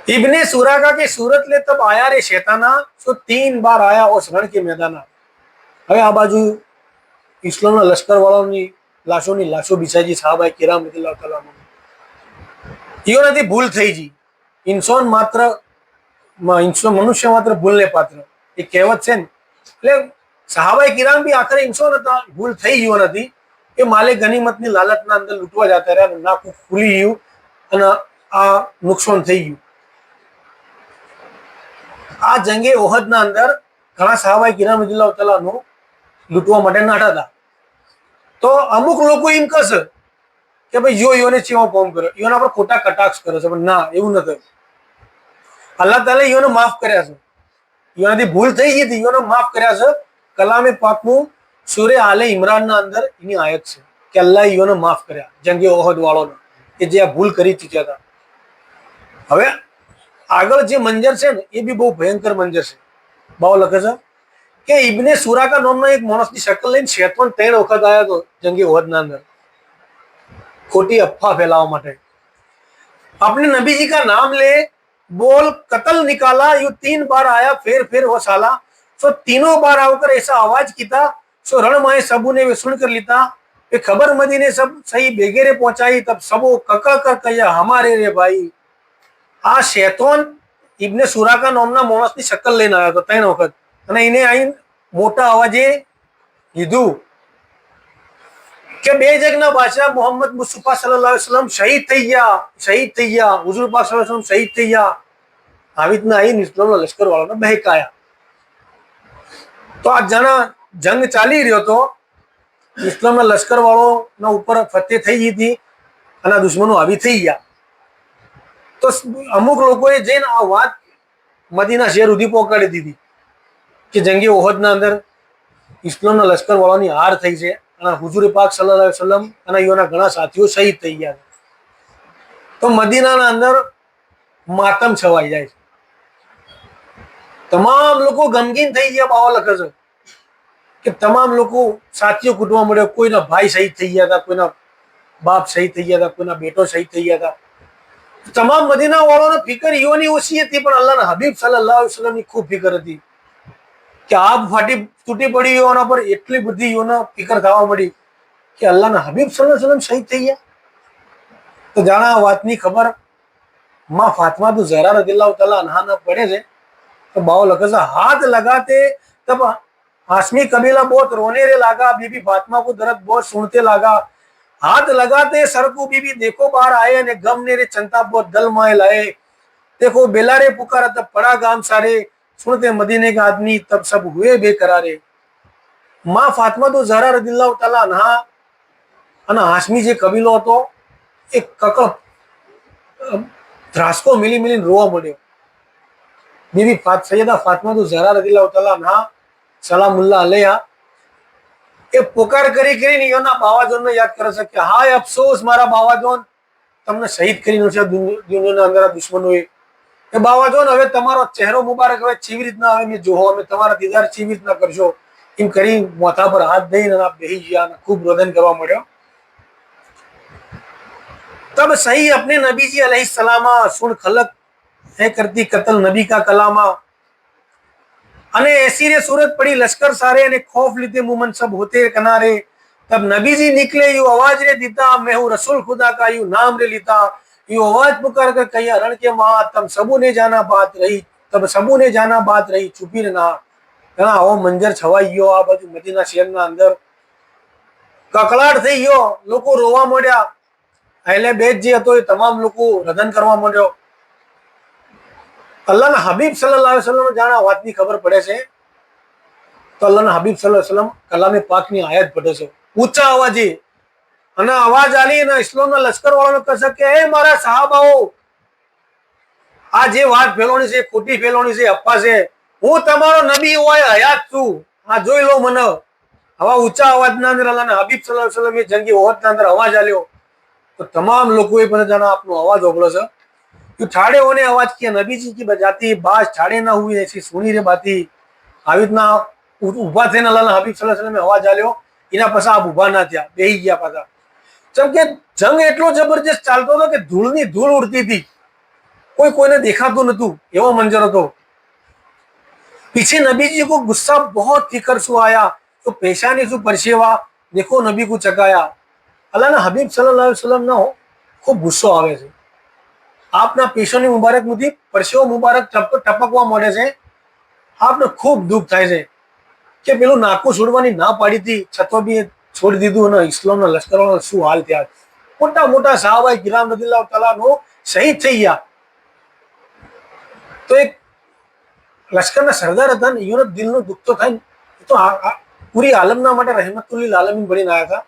इब्ने सुराका के सूरत ले तब आया रे शैताना, सो 3 बार आया उस रण के मैदाना। હવે આ બાજુ ઇસ્લામના લશ્કર વાળાની લાશો બિછાજી સાહબાએ કિરામ રદિયલ્લાહુ તઆલા અન્હુ ઈઓનાથી ભૂલ થઈ જી। ઇન્સાન માત્ર મનુષ્ય માત્ર ભૂલને પાત્ર, એ કહેવત છે ને, એટલે સાહાબાએ કિરામ બી આખરે ઇન્સાન હતા, ભૂલ થઈ ઈઓનાથી। એ માલે ગનીમતની લાલચના અંદર લૂંટવા જતા રહ્યા, નાકું ખુલી ગયું અને આ નુકસાન થઈ ગયું। આ જંગે ઓહદના અંદર ઘણા સાહાબાએ કિરામ રદિયલ્લાહુ તઆલા અન્હુ લૂંટવા માટે નાઠા હતા। તો અમુક લોકો એમ કહેશે કે ભાઈ જો ઈઓને ચેવો કોમ કર્યો, ઈઓના પર ખોટા કટાક્ષ કરે છે, પણ ના, એવું ન થયું। અલ્લાહ તાલા ઈઓને માફ કર્યા છે, ઈઓનાથી ભૂલ થઈ ગઈ હતી, ઈઓને માફ કર્યા છે। કલામે પાકનું સૂરે આલે ઇમરાનના અંદર એની આયત છે કે અલ્લાહ ઈઓને માફ કર્યા, જંગે ઓહદ વાળોને, કે જે આ ભૂલ કરી ચૂક્યા હતા। હવે આગળ જે મંજર છે ને, એ બી બહુ ભયંકર મંજર છે। બાવો લખે છે કે ઇબ્ને સુરાકા નામનો એક માણસની શકલ લઈને શૈતાન 3 વખત આવ્યો હતો જંગે ઓહદના અંદર, खोटी अफवाह फैलावा माटे। अपने नबी जी का नाम ले, बोल कत्ल निकाला, यू 3 बार आया फिर वो साला। सो तीनों बार आकर ऐसा आवाज किया, सो रण माए सबू ने वे सुनकर लीता। वे खबर मदीने सब सही बेगेरे पहुंचाई, तब सबो कका कर कहिया हमारे रे भाई। आ शैतान इब्ने सुराका नामना माणसनी शकल लઈને આવ્યો હતો 3 વખત, અને એને આઈને મોટા અવાજે કીધું કે બે જગના બાદશાહ મોહમ્મદ મુસ્તફા સલ્લલ્लाहु अलैहि वसल्लम શહીદ થઈ ગયા, હુઝુર પાક સલ્લલ્लाहु अलैहि वसल्लम શહીદ થઈ ગયા। આવી રીતના આવીને ઇસ્લામના લશ્કર વાળાને બહેકાયા। તો આ જણા જંગ ચાલી રહ્યો હતો, ઇસ્લામના લશ્કર વાળોના ઉપર ફતેહ થઈ ગઈ હતી અને દુશ્મનો આવી થઈ ગયા। તો અમુક લોકોએ જઈને આ વાત મદીના શહેર સુધી પહોંચાડી દીધી કે જંગે ઓહદના અંદર ઇસ્લામના લશ્કર વાળાની હાર થઈ છે અને હુજુર પાક સલ્લલ્लाहु अलैहि वसल्लम અને ઈઓના ઘણા સાથીઓ શહીદ થઈ ગયા છે। તો મદીનાના અંદર માતમ છવાઈ જાય છે, તમામ લોકો ગમગીન થઈ ગયા। બાવા લખે છે કે તમામ લોકો સાથીઓ કૂટવા મળ્યો, કોઈના ભાઈ શહીદ થઈ ગયા હતા, કોઈના બાપ શહીદ થઈ ગયા હતા, કોઈના બેટો શહીદ થઈ ગયા હતા। તમામ મદીના વાળાને ફિકર ઈઓની ઓછી હતી, પણ અલ્લાહના હબીબ સલ્લલ્लाहु अलैहि वसल्लमની ખૂબ ફિકર હતી કે આબ ફાટી તૂટી પડી ઈઓના પર, એટલી બધી ઈઓને ફિકર થવા મળી કે અલ્લાહના હબીબ સલ્લલ્लाहु अलैहि वसल्लम શહીદ થઈ ગયા। તો જાણે આ વાતની ખબર માં ફાતિમા તો ઝહરા રદિયલ્લાહુ તઆલા અન્હાને પડે છે। तो बाव लगे हाथ लगाते तब हाशमी कबीला बहुत रोने रे लगा, बीबी फातिमा को दर्द बहुत सुनते लगा। हाथ लगाते सर को बीबी देखो बाहर आए ने गम ने रे चंता बहुत दल माए लाए। देखो बेलारे पुकारा तब पड़ा गाम सारे, सुनते मदीने का आदमी तब सब हुए बेकरारे। माँ फातिमा तो ज़हरा रदियल्लाहु तआला अन्हा અને હાશમી જે કબીલો હતો એ કકળ ધ્રાસકો મિલી મિલીને રોવા મળ્યો। बीबी सैयदा फातिमा तो ज़हरा रज़ियल्लाहु तआला अन्हा सलामुल्लाह अलैहा ए पुकार કરી કરીને ઈઓના બાવાજોનને યાદ કરે છે કે હાય અફસોસ મારા બાવાજોન, તમને શહીદ કરીને છે દુનિયાના અંદર દુશ્મનોએ। એ બાવાજોન હવે તમારો ચહેરો મુબારક હવે ચીવી રીતના હવે મે જોહો, અમે તમારા દીદાર ચીવી રીતના કરશો। એમ કરી માથા પર હાથ દઈને આ બેહી ગયા અને ખૂબ રોદન કરવા મળ્યો। तब सही अपने नबी जी अलैहिस्सलामा सुन खलक है करती कत्ल नबी का कलामा। अने ऐसी रे सूरत पड़ी लश्कर सारे ने खौफ लीते मुमन सब होते किनारे। तब नबी जी निकले यू आवाज रे दीता, मैं हूँ रसूल खुदा का यू नाम रे लीता। यू आवाज पुकार कर कही रण के माँ, तब सबू ने जाना बात रही, तब सबू ने जाना बात रही चुपी ना। आવો મંજર છવાઈ ગયો આ બાજુ મદીના શહેરના અંદર, કકળાટ થઈ ગયો, લોકો રોવા મળ્યા। અહેલે બેત જે હતો એ તમામ લોકો રદન કરવા માંડ્યો। અલ્લાહના હબીબ સલ્લલ્લાહુ अलैहि वसल्लम જાણે વાતની ખબર પડે છે તો અલ્લાહના હબીબ સલ્લલ્લાહુ अलैहि वसल्लम કલામે પાકની આયત પઢે છે ઊંચા અવાજે, અને અવાજ આલી અને ઇસ્લામના લશ્કર વાળાને કહે છે કે એ મારા સહાબાઓ, આ જે વાત ફેલોણી છે ખોટી ફેલોણી છે, અફવા છે, હું તમારો નબી હોય હયાત છું, આ જોઈ લો મને। આવા ઊંચા અવાજના અંદર અલ્લાહના હબીબ સલ્લલ્લાહુ અલૈહિ વસલ્લમ એ જંગી ઓહદના અંદર અવાજ આલ્યો तो तमाम लोगों पर जाना आपनो आवाज ओगलो से तो ठाड़े होने आवाज किया नबी जी की बजाती बाज ठाड़े ना हुई ऐसी सुनी रे बाती आवितना उभा थे ना अल्लाह हबीब सल्लल्लाहु अलैहि वसल्लम आवाज आल्यो इना पसा आप उभा ना थया बेही गया पाछा जब के जंग एटलो जबरदस्त चालतो હતો કે ધૂળની ધૂળ ઉડતી હતી કોઈ કોઈને દેખાતું નતું એવો મંજર હતો पीछे नबी जी को गुस्सा बहुत फिकर सु आया तो पेशानी सु परसेवा देखो नबी को चकाया अल्लाह ना हबीब सल्लल्लाहु अलैहि वसल्लम ना खूब गुस्सो आवे छे आपना पेशोनी मुबारक मुथी परसेવો मुबारक टपकवा માંડે છે आपने खूब दुख થાય છે કે પેલું નાકું છોડવાની ના પાડી હતી છતાં બી છોડી દીધું અને ઇસ્લામના લશ્કરોનો શું હાલ થયા મોટા મોટા સાહાબાએ કિરામ રદિયલ્લાહુ તઆલા નો શહીદ થઈ ગયા તો એક લશ્કરના સરદાર હતા ને એનો દિલનો દુખ તો થાય તો પૂરી આલમના માટે રહેમતુલ્લિલ આલમીન બનીને આવ્યા હતા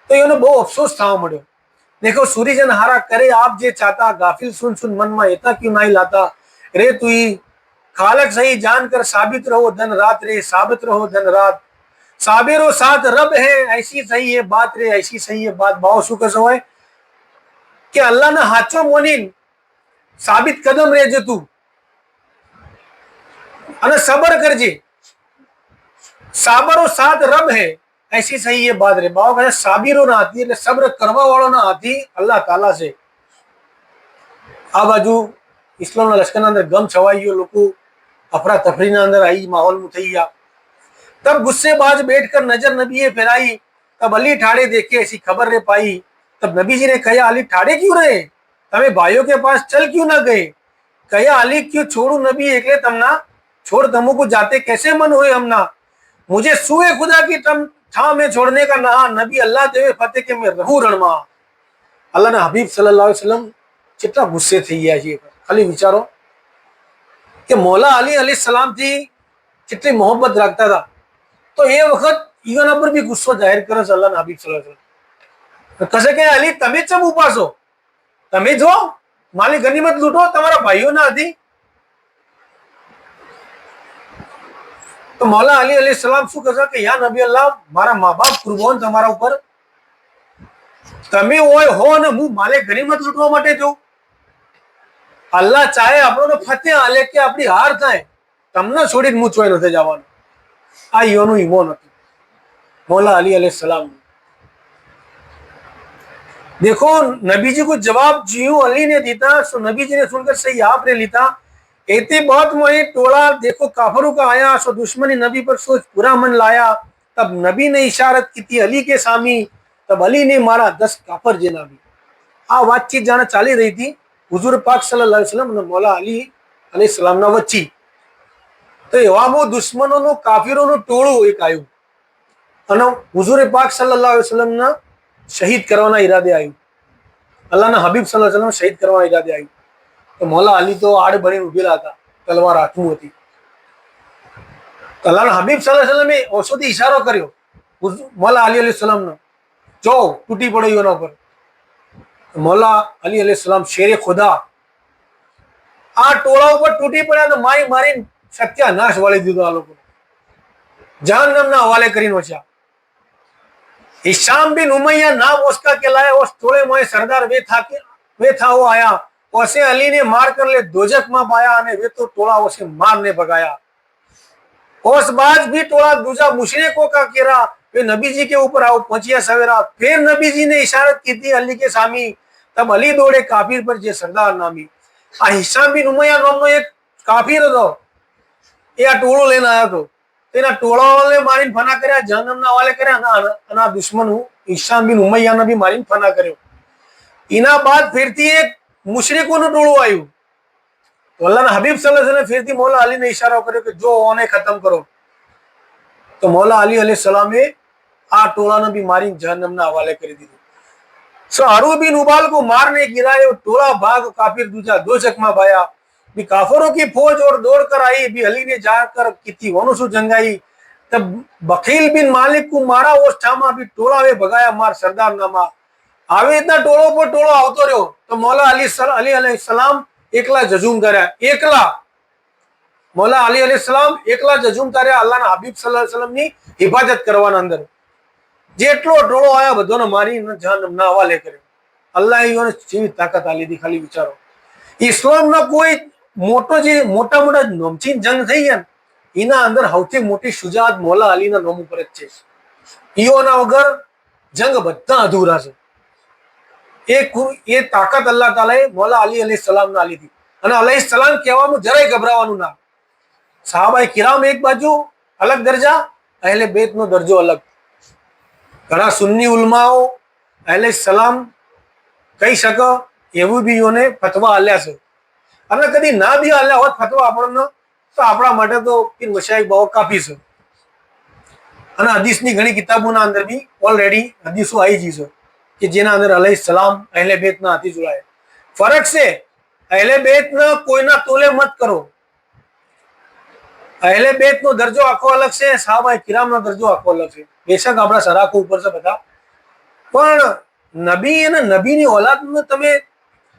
तो ये बहु अफसोस था मड़ो देखो सूर्यजन हारा करे आप जे चाहता गाफिल सुन सुन मन में एता क्यों नहीं लाता रे तू ही खालक सही जानकर साबित रहो धन रात रे साबित रहो धन रात साबिरो साथ रब है ऐसी सही है बात रे ऐसी सही है बात भाव शू कसो है कि अल्लाह ना हाचो मोनीन साबित कदम रेजे तू अने सबर करजे साबरो साथ रब है ऐसी सही ये बात रे बाबा कहते साबिरो ना आती એટલે સબ્ર કરવા વાળો ના આતી અલ્લાહ તાલા છે આ બાજુ ઇસ્લામના લશ્કરના અંદર ગમ છવાઈ ગયો લોકો અફરા તફરીના અંદર आई माहौल में થઈ ગયા तब गुस्सेबाज बैठकर नजर नबी ने फिराई तब अली ठाड़े देखे ऐसी खबर रे पाई तब नबी जी ने कहा अली ठाड़े क्यों रहे तमे भाइयों के पास चल क्यों ना गए कहा अली क्यों छोड़ू नबी एकले तमना छोड़ तमो को जाते कैसे मन हुए हमना मुझे सुए खुदा की तम था मैं छोड़ने का ना नबी अल्लाह देवे फतेह के मैं रहूं रणमा अल्लाह ना हबीब सल्लल्लाहु अलैहि वसल्लम કેટલા ગુસ્સે થઈ ગયા છે ખાલી વિચારો કે મૌલા અલી અલૈહિ સલામ થી કેટલી મોહબ્બત રાખતા હતા તો એ વખત ઈવાના પર બી ગુસ્સો જાહેર કરે છે અલ્લાહના હબીબ સલ્લલ્લાહુ अलैहि वसल्लम કહે કે અલી તમે ચમ ઉપાસો તમે જો માલી ગનીમત લૂંટો તમારા ભાઈઓ ના હતી तो मौला अली अलैहि सलाम शू कहे कि या नबी अल्लाह मारा माँ बाप कुर्बान तमारा ऊपर तमे ओय हो ने मु माले गनीमत लूटवा माटे जो अल्लाह चाहे આપણો ફતેહ આલે કે આપણી હાર થાય તમને છોડીને મુ ચોય નથી જવાનો આ યોનું ઈમાન હતું मौला अली अलैहि सलाम देखो नबी जी को जवाब जियो अली ने दिया सो नबी जी ने सुनकर सही आपने लिया एती बहुत मोही टोला देखो काफरों का आया सो दुश्मनी नबी पर सोच पूरा मन लाया तब नबी ने इशारत की थी अली के सामी तब अली ने मारा 10 काफर जेना भी आ बातचीत जाने चाली रही थी हुजूर पाक सल्लल्लाहु अलैहि वसल्लम ने मौला अली अलैहि सलाम ना वच्ची तो एवा बो दुश्मनों नो काफिरों नो टोळो एक आयो અને હુજુર પાક સલ્લલ્લાહુ અલૈહિ વસલ્લમ ના શહીદ કરવાના ઈરાદે આવ્યું અલ્લાહના હબીબ સલ્લલ્લાહુ અલૈહિ વસલ્લમ શહીદ કરવાના ઈરાદે આવ્યું तो मौला अली तो आड़ बनी उभेला था तलवार हाथમાં હતી अल्लाहના हबीब सल्लल्लाहु अलैहि वसल्लम ने औषधि इशारो કર્યો मौला अली अलैहि सलाम ने जो टूटी पड़ो योना पर मौला अली अलैहि सलाम शेरे खुदा आ टोळा ઉપર તૂટી પડ્યા તો મારી મારી સત્યાનાશ વાળી દીધો આ લોકો જહન્નમના હવાલે કરીને વચ્યા हिशाम बिन उमैया नाम उसका कहलाया उस टोले में सरदार वे था वो आया उसे अली ने मार कर ले दोजख में पाया ने वे तो टोला उसे मारने भगाया उस बाज भी टोला दूसरा मुशरिकों का केरा वे नबी जी के ऊपर आओ पहुंचिया सवेरा फिर नबी जी ने इशारत की थी अली के सामी तब अली दौड़े काफिर पर जे सरदार नामी आ हिशाम बिन उमैया नाम नो एक काफिर હતો એ આ ટોળો લઈને આવ્યો હતો તેના ટોળાવાળાને મારીને ફના કર્યા જહન્નમના હવાલે કર્યા અને આ દુશ્મન હિશામ બિન ઉમૈયાને બી મારીને ફના કર્યો એના બાદ ફેરથી એક મુશરિકોનું ટોળું આવ્યું તો અલ્લાહના હબીબ સલ્લલ્લાહુ અલૈહિ વસલ્લમ ફેરથી મૌલા અલીને ઇશારો કર્યો કે જો ઓને ખતમ કરો તો મૌલા અલી અલૈહિ સલામે આ ટોળાને બી મારીને જહન્નમના હવાલે કરી દીધું सो अरू बिन उबाल को मारने गिराए टोला भाग काफिर दूजा दोजख में भाया भी काफरों की फौज और दौड़ कर आई भी अली ने जाकर की वनुसु जंगाई तब बखील बिन मालिक को मारा उस ठामा भी टोला वे भगाया मार सरदार नामा आवे इतना टोलो पर टोलो आवतो रहो तो मौला अली अलैहि सलाम एकला जजूम कर्या एकला મૌલા અલી અલૈહિસ્સલામ એકલા જ ઝૂમતા અલ્લાહના હબીબ સલ્લલ્લાહુ અલૈહિ વસલ્લમની હિફાજત કરવાના અંદર જેટલો ટોળો આયા બધાને મારી જહાન્નમના હવાલે કર્યો. અલ્લાહ એને જેવી તાકાત આલી હતી, ખાલી વિચારો. ઇસ્લામના કોઈ મોટા મોટા નમચીન જંગ થઈ ગયા એના અંદર સૌથી મોટી શુજાત મૌલા અલીના નામ ઉપર જ છે. ઈઓના વગર જંગ બધા અધૂરા છે. એ તાકાત અલ્લાહ તાલાએ મૌલા અલી અલૈહિસ્સલામને આલી હતી. અને અલૈહિસ્સલામ કહેવામાં જરાય ગભરાવાનું ના. સહાબાએ કિરામ એક બાજુ અલગ દરજા, અહેલે બેતનો દરજો અલગ. ઘણા સુન્ની ઉલમાઓ અલૈહિસ્સલામ કહી શકો એવું બી એને ફતવા આલ્યા છે. અને કદી ના બી આલ્યા હોત ફતવા આપણને તો આપણા માટે તો પીર મશાઈખ બહુ કાફી છે. અને હદીસની ઘણી કિતાબોના અંદર બી ઓલરેડી હદીસો આવી ગઈ છે કે જેના અંદર અલૈહિસ્સલામ અહેલે બેતના હાથી જોડાય. ફરક છે અહેલે બેતના કોઈના તોલે મત કરો. અહેલે બેતનો દરજો આખો અલગ છે, સહાબાએ કિરામનો દરજો આખો અલગ છે. બેશક આપણા સરાખો ઉપર છે બધા, પણ નબી અને નબીની ઓલાદને તમે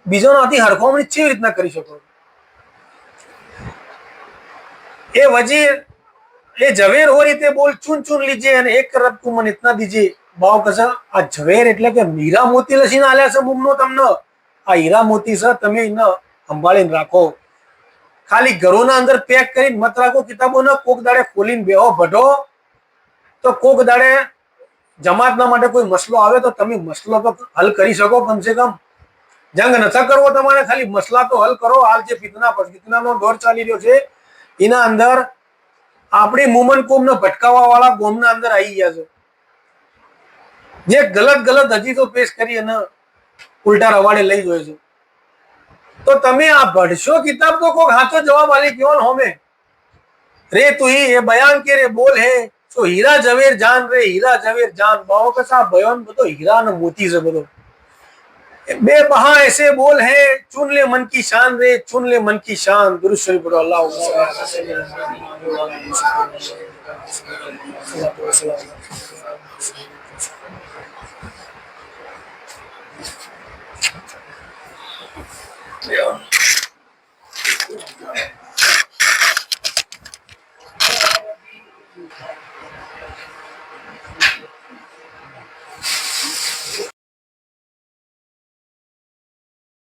બીજાનાથી હરખામણી કેવી રીતના કરી શકો? એ વજીર ये झवेर हो रही थे बोल चुन चुन लीजिए અને એક રબ તું મને ઇતના દીजिए. ભાવ કસા આ ઝવેર એટલે કે હીરા મોતી લસીને આલ્યા છે મુમનો તમને. આ હીરા મોતી છે, તમે એને સંભાળીને રાખો. ખાલી ઘરોના અંદર પેક કરીને મત રાખો કિતાબોને. કોક દાડે ખોલીને બેહો ભઢો તો કોક દાડે જમાતના માટે કોઈ મસલો આવે તો તમે મસલો તો હલ કરી શકો. કમસે કમ જંગ નતા કરવો તમારે, ખાલી મસલા તો હલ કરો. હાલ જે ફિતનાનો દોર ચાલી રહ્યો છે એના અંદર આપણી મુમન કોમને ભટકાવવા વાળા કોમના અંદર આવી ગયા છે, જે ગલત હજીતો પેશ કરી અને ઉલટા રવાડે લઈ જોય છે. તો તમે આ ભણશો કિતાબ તો કોક સાચો જવાબ આલી કેવો હોમે રે તું એ બયાન કે રે બોલ હે તો હીરા ઝવેર જાન રે હીરા ઝવેર જાન. બાવો કસા બયાન બધો હીરા અને મોતી છે બધો. बे बहा ऐसे बोल है चुन ले मन की शान रे चुन ले मन की शान. दुरुस्त शरीफ पढ़ो. अल्लाह